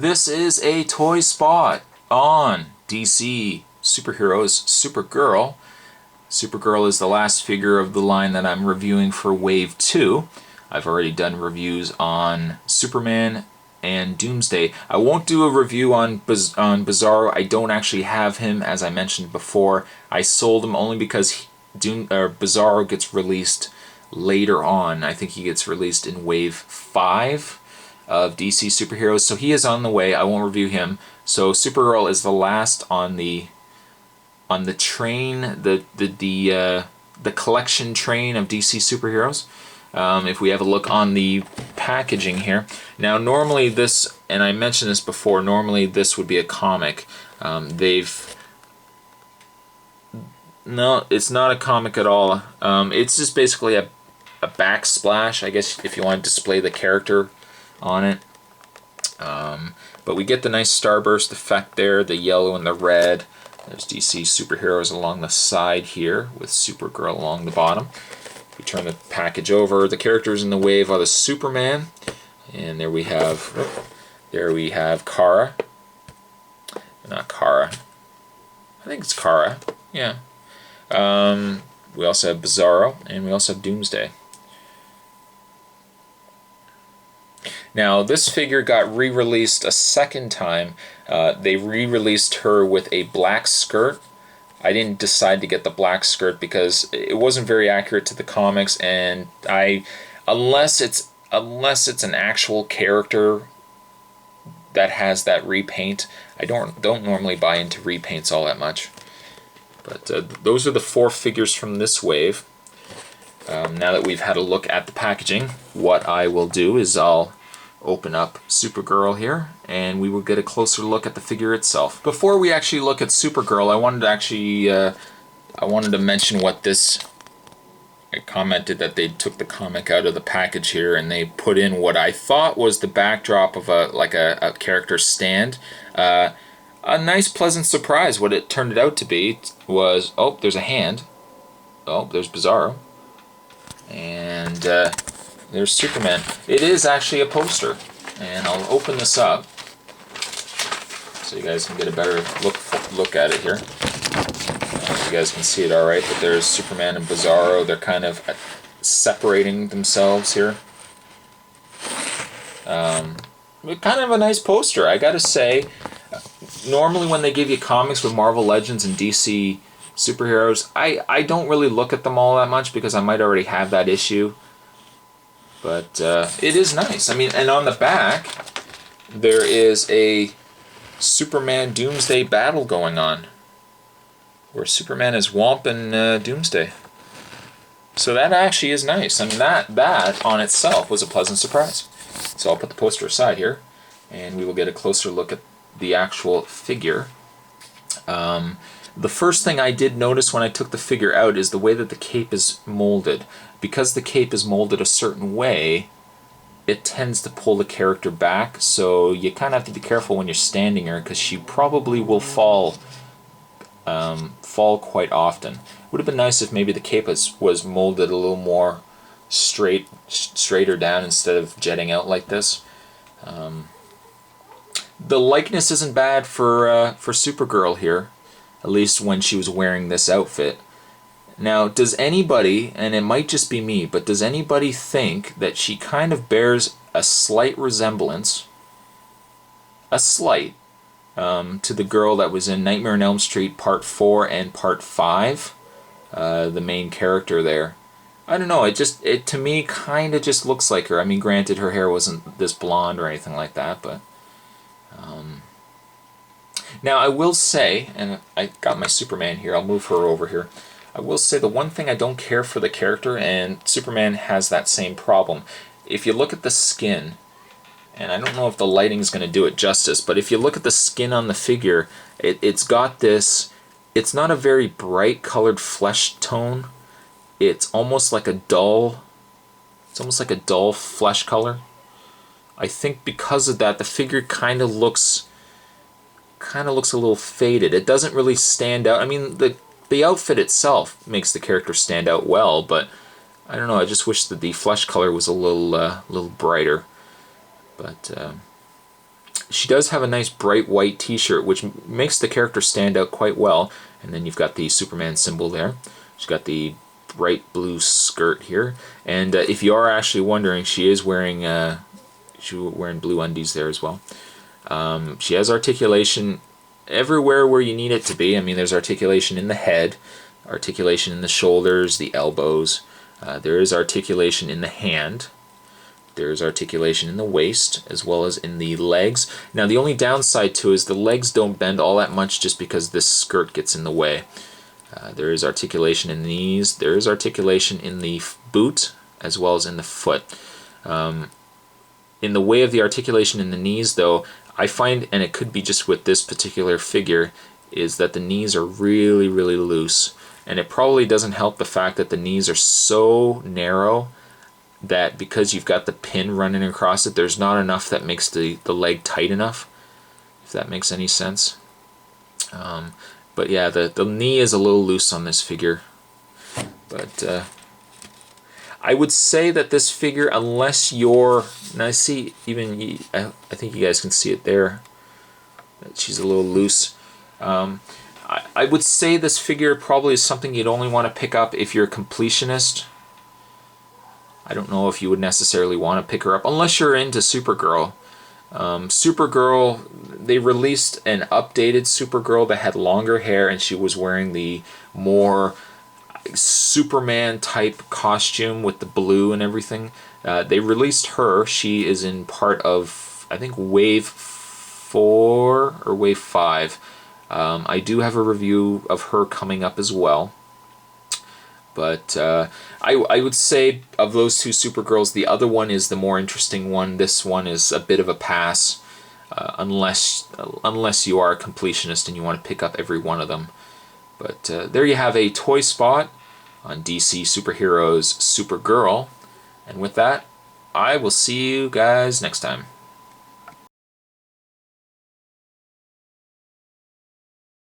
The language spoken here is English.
This is a toy spot on DC Superheroes Supergirl. Supergirl is the last figure of the line that I'm reviewing for Wave 2. I've already done reviews on Superman and Doomsday. I won't do a review on Bizarro. I don't actually have him, as I mentioned before. I sold him only because Bizarro gets released later on. I think he gets released in Wave 5 of DC Superheroes, so he is on the way. I won't review him. So Supergirl is the last on the train, the collection train of DC Superheroes. If we have a look on the packaging here, now normally this, and I mentioned this before, normally this would be a comic. No, it's not a comic at all. It's just basically a backsplash, I guess, if you want to display the character on it. But we get the nice starburst effect there, the yellow and the red. There's DC Superheroes along the side here with Supergirl along the bottom. If we turn the package over, the characters in the wave are the Superman, and there we have Kara. Not Kara. I think it's Kara. Yeah. We also have Bizarro, and we also have Doomsday. Now, this figure got re-released a second time. They re-released her with a black skirt. I didn't decide to get the black skirt because it wasn't very accurate to the comics, and unless it's an actual character that has that repaint, I don't normally buy into repaints all that much. But those are the 4 figures from this wave. Now that we've had a look at the packaging, what I will do is I'll open up Supergirl here, and we will get a closer look at the figure itself. Before we actually look at Supergirl, I wanted to mention what this. I commented that they took the comic out of the package here, and they put in what I thought was the backdrop of a character stand. A nice, pleasant surprise. What it turned out to be was, oh, there's a hand. Oh, there's Bizarro. And there's Superman. It is actually a poster. And I'll open this up so you guys can get a better look at it here. You guys can see it all right, but there's Superman and Bizarro. They're kind of separating themselves here. Kind of a nice poster, I gotta say. Normally when they give you comics with Marvel Legends and DC Superheroes, I don't really look at them all that much because I might already have that issue. But it is nice. I mean, and on the back, there is a Superman Doomsday battle going on, where Superman is whomping Doomsday. So that actually is nice. I mean, that on itself was a pleasant surprise. So I'll put the poster aside here, and we will get a closer look at the actual figure. The first thing I did notice when I took the figure out is the way that the cape is molded. Because the cape is molded a certain way, it tends to pull the character back, so you kind of have to be careful when you're standing her, because she probably will fall quite often. It would have been nice if maybe the cape was molded a little more straighter down instead of jetting out like this. The likeness isn't bad for Supergirl here, at least when she was wearing this outfit. Now, does anybody, and it might just be me, but does anybody think that she kind of bears a slight resemblance, to the girl that was in Nightmare on Elm Street Part 4 and Part 5, the main character there? I don't know, it to me kind of just looks like her. I mean, granted, her hair wasn't this blonde or anything like that, but now I will say, and I got my Superman here, I'll move her over here. I will say the one thing I don't care for the character, and Superman has that same problem. If you look at the skin, and I don't know if the lighting is going to do it justice, but if you look at the skin on the figure, it's got this, it's not a very bright colored flesh tone. It's almost like a dull flesh color. I think because of that, the figure kind of looks a little faded. It doesn't really stand out. I mean, the outfit itself makes the character stand out well, but I don't know, I just wish that the flesh color was a little brighter. But she does have a nice bright white t-shirt, which makes the character stand out quite well. And then you've got the Superman symbol there. She's got the bright blue skirt here. And if you are actually wondering, she is wearing blue undies there as well. She has articulation everywhere where you need it to be. I mean, there's articulation in the head, articulation in the shoulders, the elbows. There is articulation in the hand. There's articulation in the waist as well as in the legs. Now the only downside to it is the legs don't bend all that much just because this skirt gets in the way. There is articulation in the knees. There is articulation in the boot as well as in the foot. In the way of the articulation in the knees though, I find, and it could be just with this particular figure, is that the knees are really, really loose. And it probably doesn't help the fact that the knees are so narrow that because you've got the pin running across it, there's not enough that makes the leg tight enough, if that makes any sense. But yeah, the knee is a little loose on this figure. But I would say that this figure, unless you're, and I see even, I think you guys can see it there, she's a little loose. I would say this figure probably is something you'd only want to pick up if you're a completionist. I don't know if you would necessarily want to pick her up unless you're into Supergirl. Supergirl, they released an updated Supergirl that had longer hair and she was wearing the more Superman type costume with the blue and everything. They released her. She is in part of, I think, Wave 4 or Wave 5. I do have a review of her coming up as well. But I would say of those two Supergirls, the other one is the more interesting one. This one is a bit of a pass, unless you are a completionist and you want to pick up every one of them. But there you have a toy spot on DC Superheroes Supergirl. And with that, I will see you guys next time.